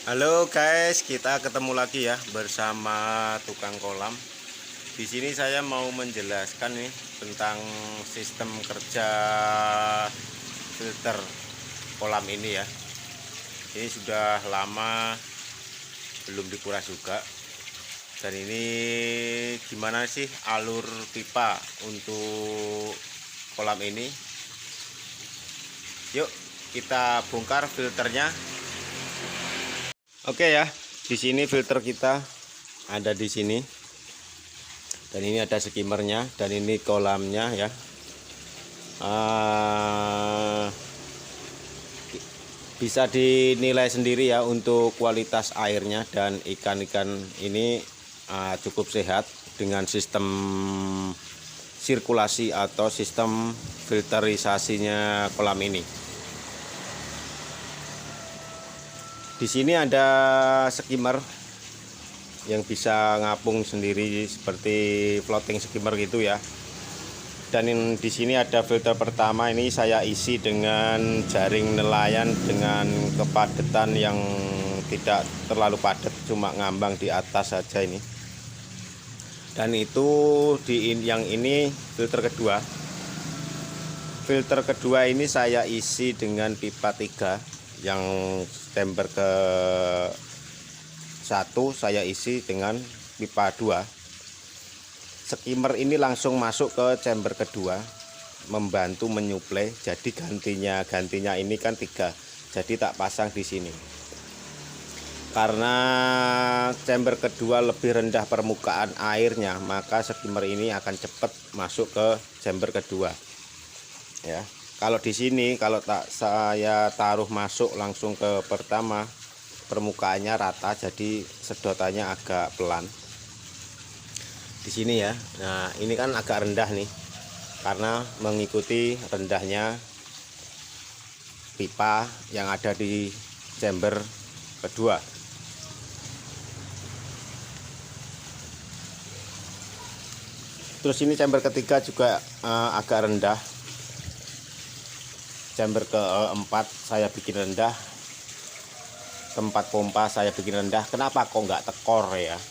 Halo guys, kita ketemu lagi ya bersama tukang kolam. Di sini saya mau menjelaskan nih tentang sistem kerja filter kolam ini ya. Ini sudah lama belum dikuras juga. Dan ini gimana sih alur pipa untuk kolam ini? Yuk kita bongkar filternya. Oke ya, di sini filter kita ada di sini, dan ini ada skimmernya, dan ini kolamnya ya. Bisa dinilai sendiri ya untuk kualitas airnya, dan ikan-ikan ini cukup sehat dengan sistem sirkulasi atau sistem filterisasinya kolam ini. Di sini ada skimmer yang bisa ngapung sendiri seperti floating skimmer gitu ya. Dan di sini ada filter pertama, ini saya isi dengan jaring nelayan dengan kepadatan yang tidak terlalu padat, cuma ngambang di atas saja ini. Dan itu yang ini filter kedua. Filter kedua ini saya isi dengan pipa 3 yang chamber ke 1 saya isi dengan pipa 2. Skimmer ini langsung masuk ke chamber kedua membantu menyuplai. Jadi gantinya ini kan 3, jadi tak pasang di sini karena chamber kedua lebih rendah permukaan airnya, maka skimmer ini akan cepat masuk ke chamber kedua ya. Kalau di sini, kalau saya taruh masuk langsung ke pertama, permukaannya rata, jadi sedotannya agak pelan. Di sini ya. Nah, ini kan agak rendah nih, karena mengikuti rendahnya pipa yang ada di chamber kedua. Terus ini chamber ketiga juga agak rendah. Chamber keempat saya bikin rendah, tempat pompa saya bikin rendah. Kenapa kok nggak tekor ya?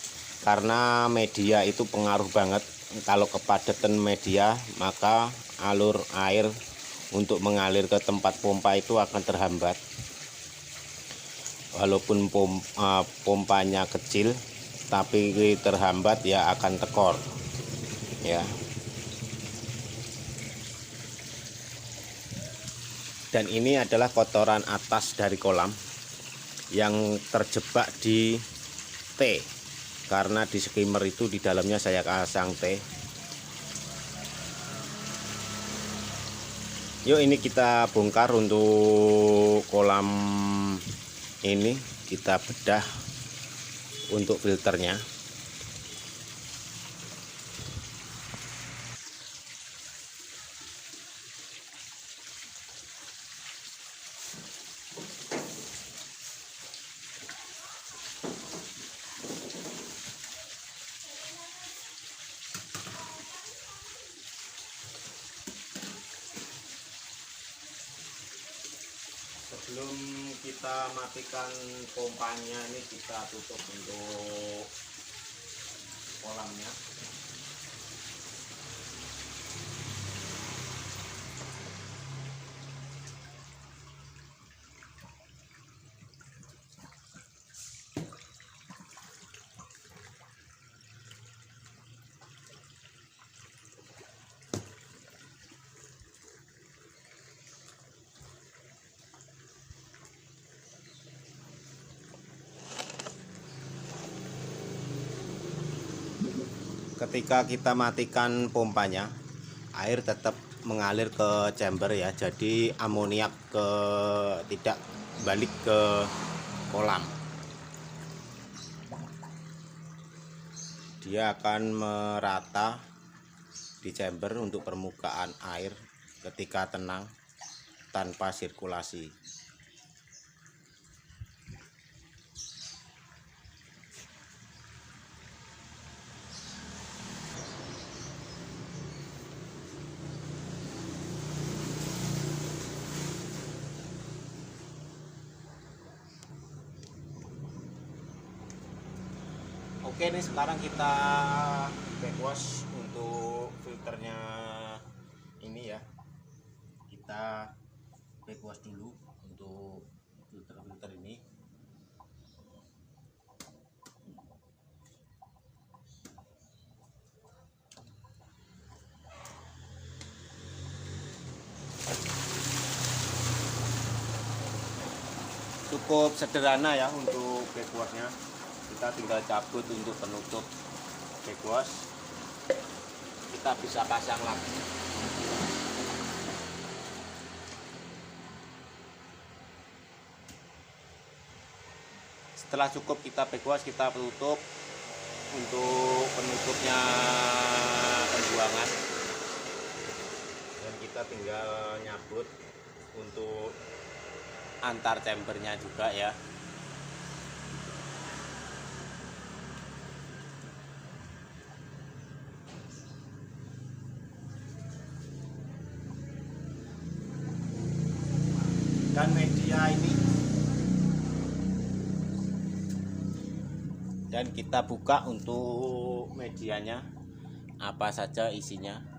Karena media itu pengaruh banget. Kalau kepadatan media, maka alur air untuk mengalir ke tempat pompa itu akan terhambat. Walaupun pompanya kecil, tapi terhambat ya akan tekor ya. Dan ini adalah kotoran atas dari kolam yang terjebak di T, karena di skimmer itu di dalamnya saya pasang T. Yuk ini kita bongkar untuk kolam ini, kita bedah untuk filternya. Sebelum kita matikan pompanya, ini kita tutup untuk kolamnya. Ketika kita matikan pompanya, air tetap mengalir ke chamber ya, jadi amoniak tidak balik ke kolam. Dia akan merata di chamber untuk permukaan air ketika tenang tanpa sirkulasi. Oke, nih sekarang kita backwash untuk filternya ini ya. Kita backwash dulu untuk filter ini. Cukup sederhana ya untuk backwashnya. Kita tinggal cabut untuk penutup backwash. Kita bisa pasang lagi. Setelah cukup kita backwash, kita tutup untuk penutupnya pembuangan. Dan kita tinggal nyabut untuk antar chambernya juga ya. Dan media ini, dan kita buka untuk medianya apa saja isinya.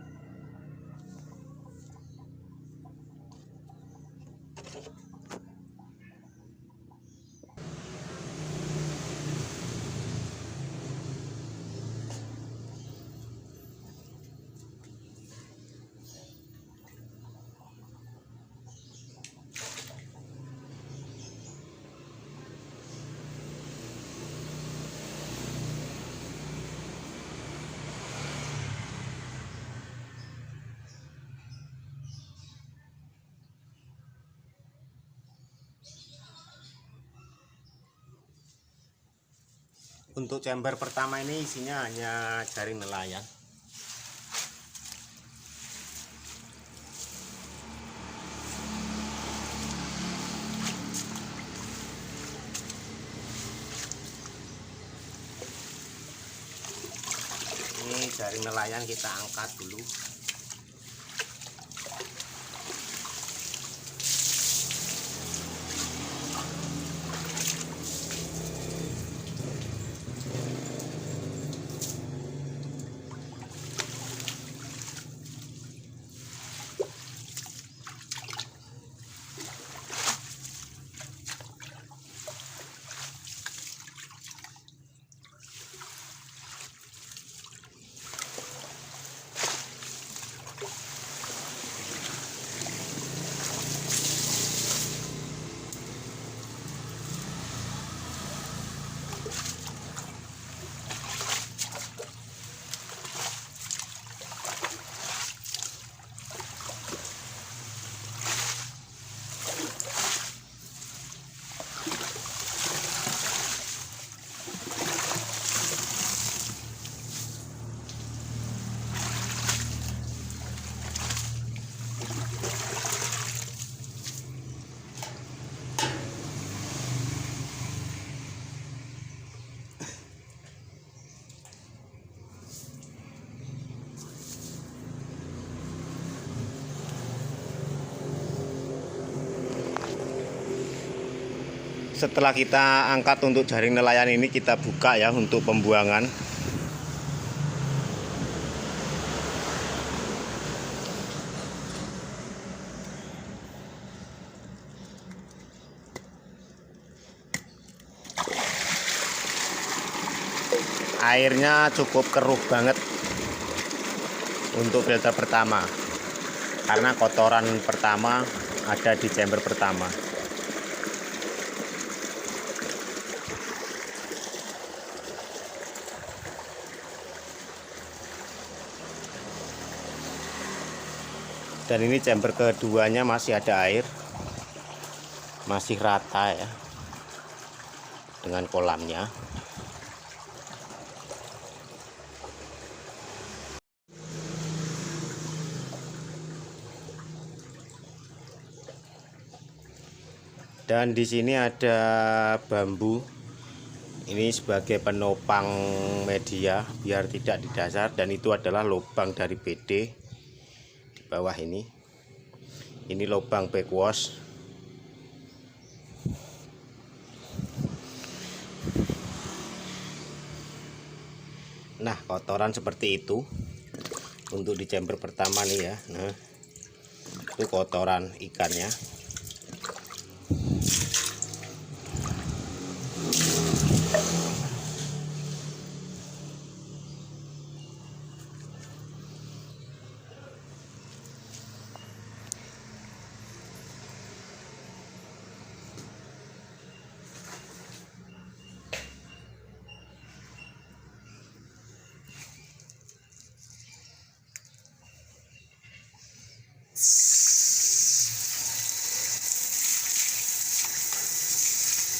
Untuk chamber pertama ini isinya hanya jaring nelayan. Ini jaring nelayan kita angkat dulu. Setelah kita angkat untuk jaring nelayan ini, kita buka ya untuk pembuangan. Airnya cukup keruh banget untuk filter pertama, karena kotoran pertama ada di chamber pertama. Dan ini chamber keduanya masih ada air, masih rata ya dengan kolamnya. Dan di sini ada bambu. Ini sebagai penopang media biar tidak di dasar, dan itu adalah lubang dari PD di bawah ini. Ini lubang backwash. Nah, kotoran seperti itu untuk di chamber pertama nih ya. Nah, itu kotoran ikannya.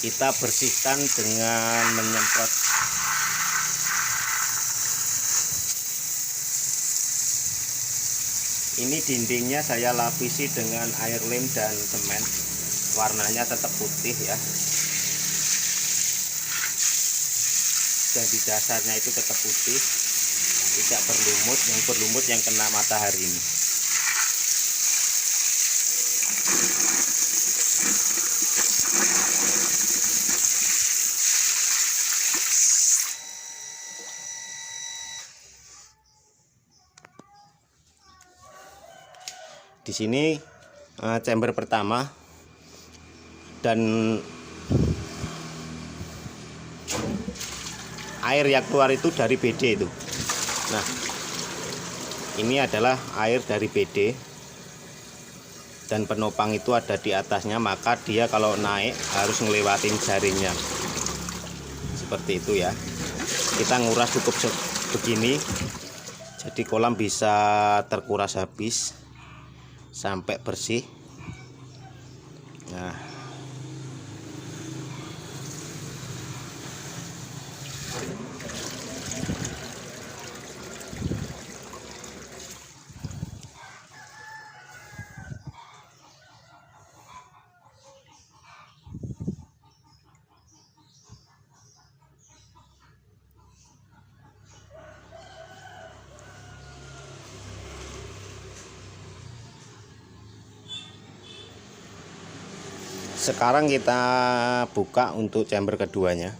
Kita bersihkan dengan menyemprot ini. Dindingnya saya lapisi dengan air lem dan semen, warnanya tetap putih ya, dan di dasarnya itu tetap putih, tidak berlumut. Yang berlumut yang kena matahari ini. Di sini chamber pertama, dan air yang keluar itu dari BD itu. Nah, ini adalah air dari BD, dan penopang itu ada di atasnya, maka dia kalau naik harus ngelewatin jaringnya seperti itu ya. Kita nguras cukup begini, jadi kolam bisa terkuras habis sampai bersih. Nah, sekarang kita buka untuk chamber keduanya.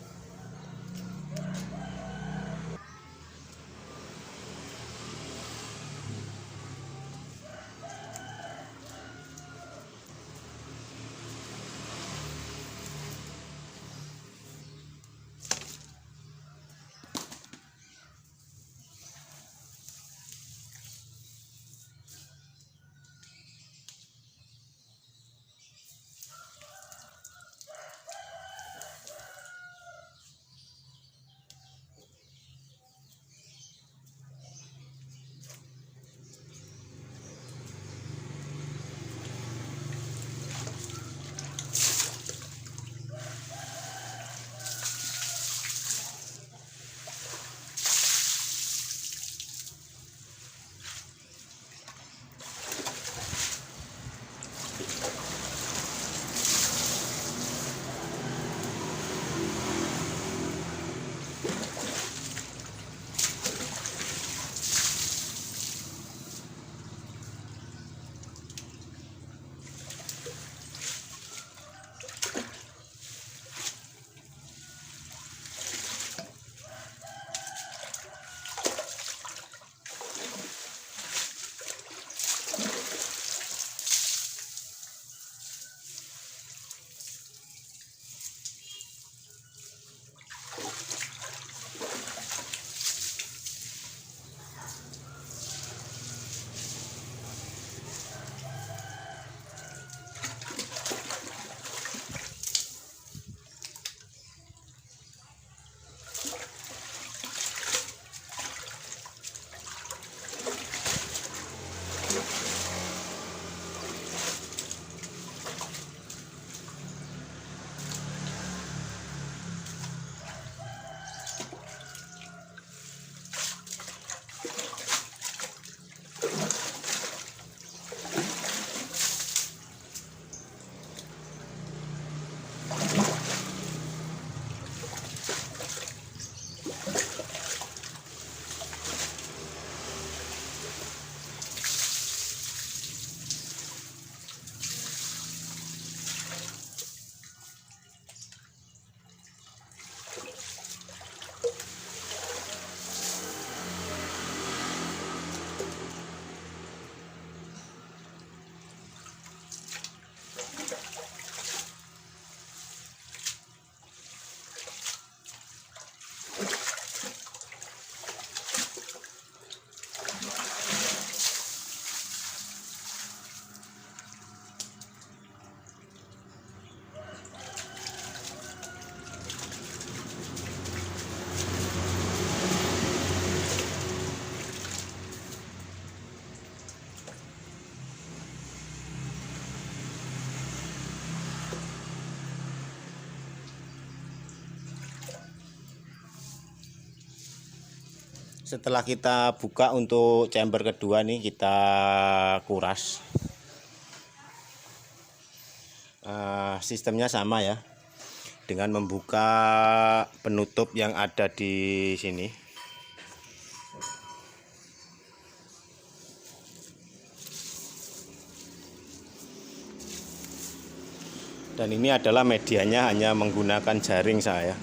Setelah kita buka untuk chamber kedua nih, kita kuras. Sistemnya sama ya, dengan membuka penutup yang ada di sini. Dan ini adalah medianya hanya menggunakan jaring saya.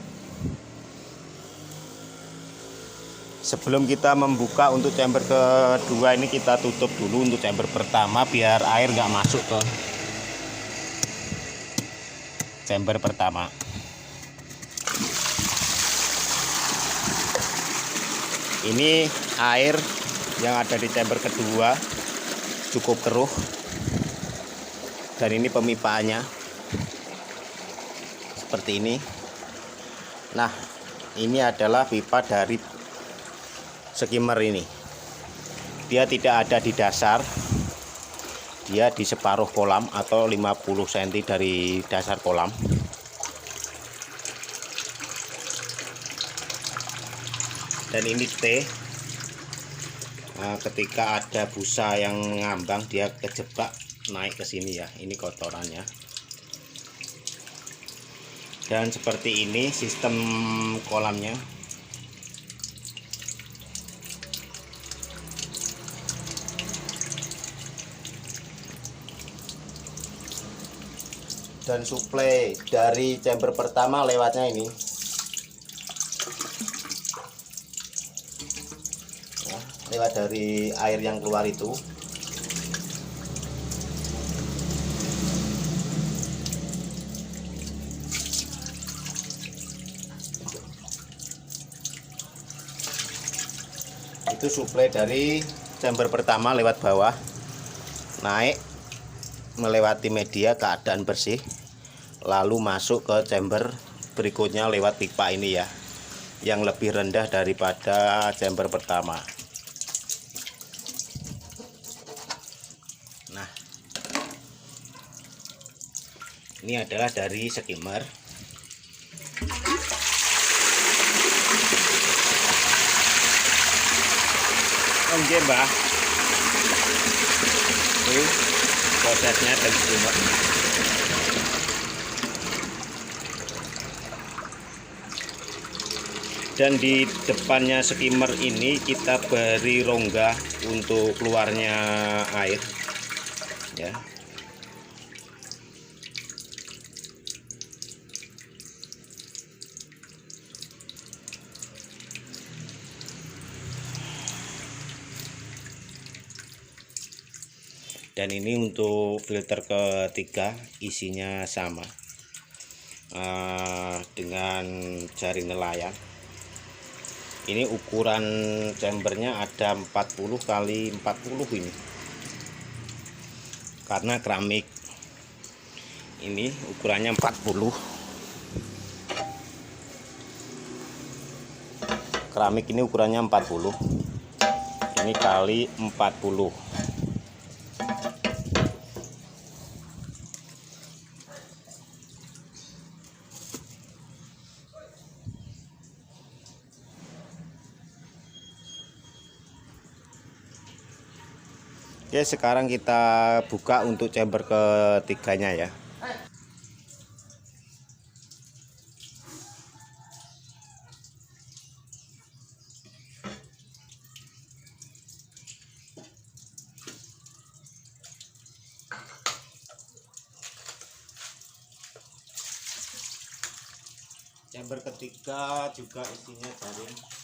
Sebelum kita membuka untuk chamber kedua ini, kita tutup dulu untuk chamber pertama biar air nggak masuk ke chamber pertama. Ini air yang ada di chamber kedua cukup keruh, dan ini pemipaannya seperti ini. Nah, ini adalah pipa dari skimmer ini. Dia tidak ada di dasar, dia di separuh kolam atau 50 cm dari dasar kolam. Dan ini T. Nah, ketika ada busa yang ngambang, dia kejebak naik ke sini ya. Ini kotorannya. Dan seperti ini sistem kolamnya. Dan suplai dari chamber pertama lewatnya ini. Nah, lewat dari air yang keluar itu. Itu suplai dari chamber pertama lewat bawah, naik melewati media keadaan bersih, lalu masuk ke chamber berikutnya lewat pipa ini ya, yang lebih rendah daripada chamber pertama. Nah, ini adalah dari skimmer. Oke, Mbak. Ini prosesnya dari skimmer. Dan di depannya skimmer ini kita beri rongga untuk keluarnya air ya. Dan ini untuk filter ketiga, isinya sama dengan jaring nelayan. Ini ukuran chambernya ada 40 kali 40 ini, karena keramik ini ukurannya 40. Keramik ini ukurannya 40, ini kali 40. Oke, sekarang kita buka untuk chamber ketiganya ya. Chamber ketiga juga isinya jaring.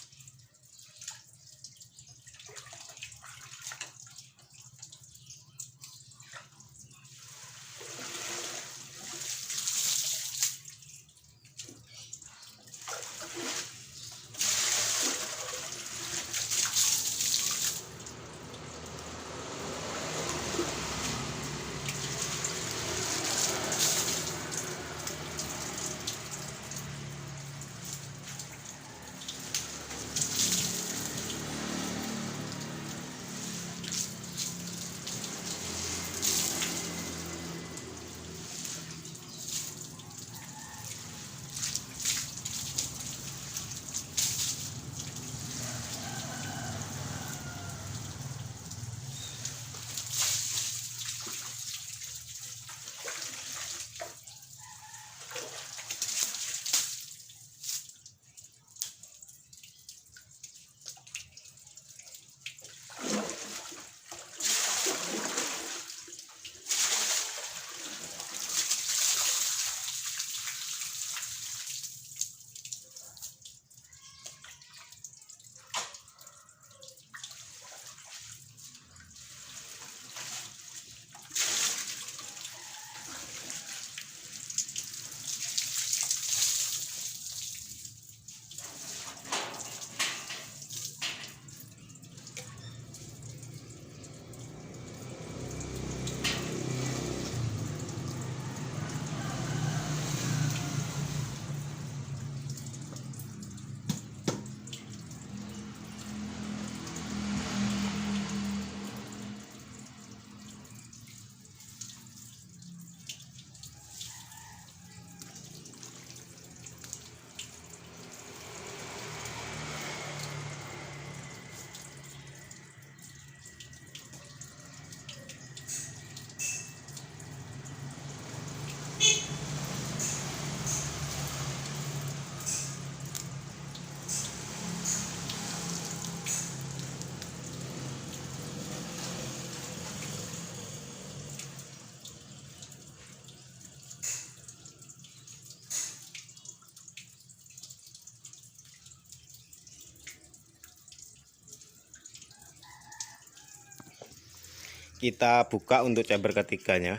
kita buka untuk chamber ketiganya.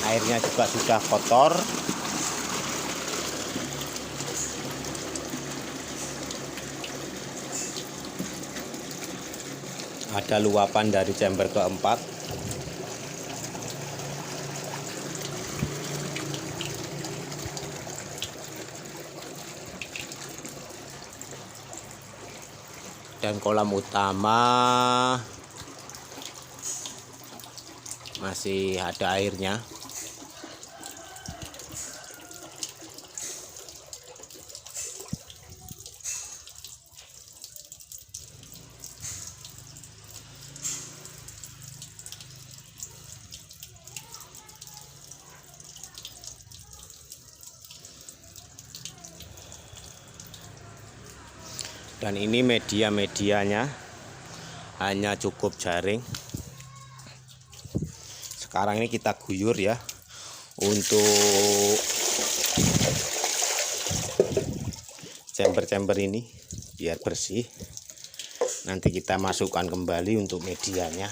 Airnya juga sudah kotor. Ada luapan dari chamber keempat. Dan kolam utama masih ada airnya. Dan ini medianya hanya cukup jaring. Sekarang ini kita guyur ya untuk chamber-chamber ini biar bersih. Nanti kita masukkan kembali untuk medianya.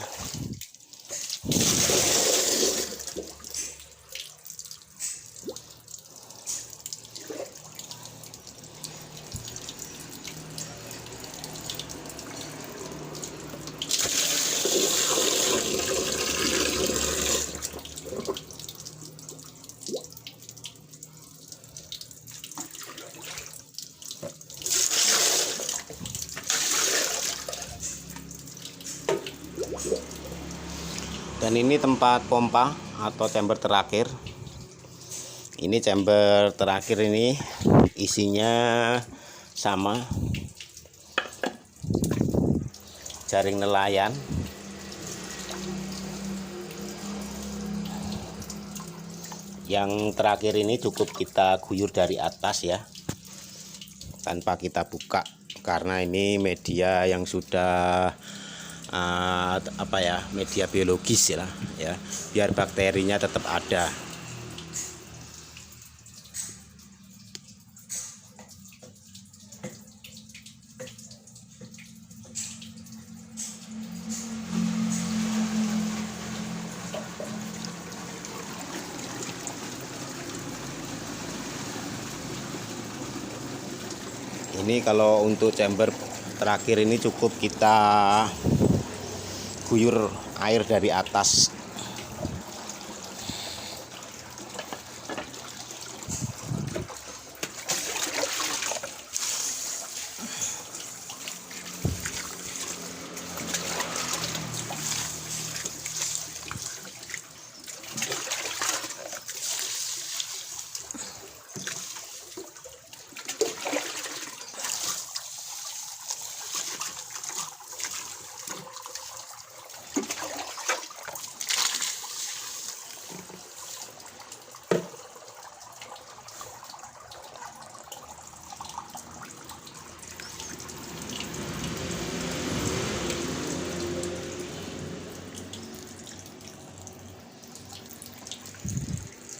Dan ini tempat pompa atau chamber terakhir. Ini chamber terakhir ini isinya sama jaring nelayan. Yang terakhir ini cukup kita guyur dari atas ya, tanpa kita buka, karena ini media yang sudah media biologis ya, biar bakterinya tetap ada. Ini kalau untuk chamber terakhir ini cukup kita guyur air dari atas.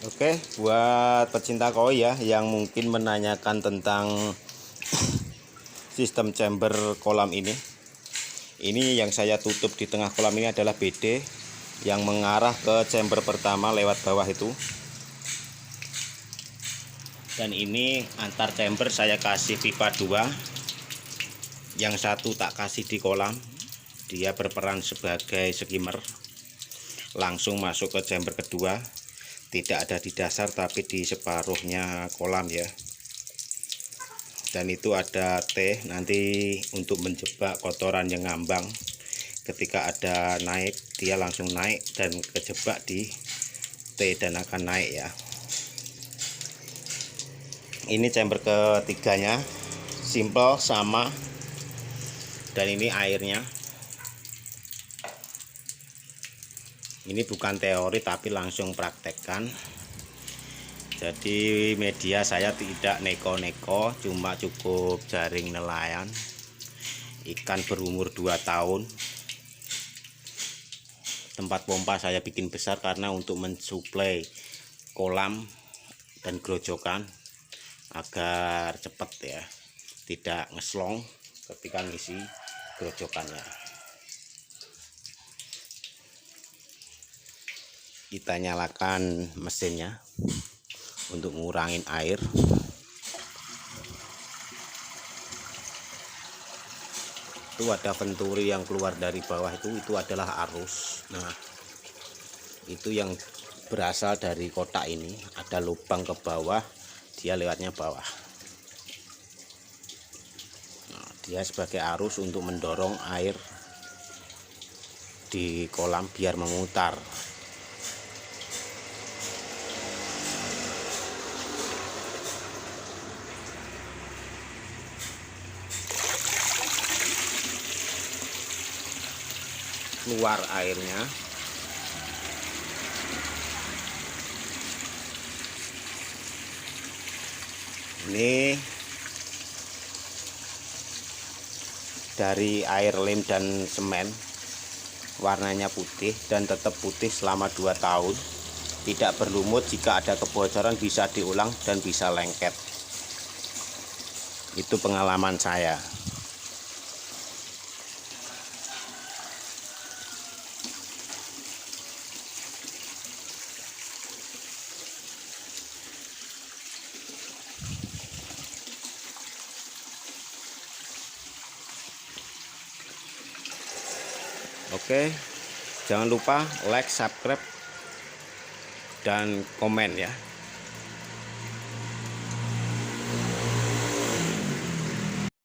Oke, buat pecinta koi ya yang mungkin menanyakan tentang sistem chamber kolam ini. Ini yang saya tutup di tengah kolam ini adalah BD yang mengarah ke chamber pertama lewat bawah itu. Dan ini antar chamber saya kasih pipa 2. Yang satu tak kasih di kolam. Dia berperan sebagai skimmer. Langsung masuk ke chamber kedua. Tidak ada di dasar tapi di separuhnya kolam ya. Dan itu ada T nanti untuk menjebak kotoran yang ngambang. Ketika ada naik, dia langsung naik dan kejebak di T dan akan naik ya. Ini chamber ketiganya, simple sama. Dan ini airnya. Ini bukan teori tapi langsung praktekkan. Jadi media saya tidak neko-neko, cuma cukup jaring nelayan. Ikan berumur 2 tahun. Tempat pompa saya bikin besar karena untuk mensuplai kolam dan grojokan. agar cepat ya, tidak ngeslong ketika ngisi gerojokannya. Kita nyalakan mesinnya untuk ngurangin air. Itu ada venturi yang keluar dari bawah, itu adalah arus. Nah, itu yang berasal dari kotak ini, ada lubang ke bawah, dia lewatnya bawah. Nah, dia sebagai arus untuk mendorong air di kolam biar memutar. Keluar airnya. Ini dari air lem dan semen, warnanya putih dan tetap putih selama 2 tahun. Tidak berlumut, jika ada kebocoran bisa diulang dan bisa lengket. Itu pengalaman saya. Oke, jangan lupa like, subscribe, dan komen ya.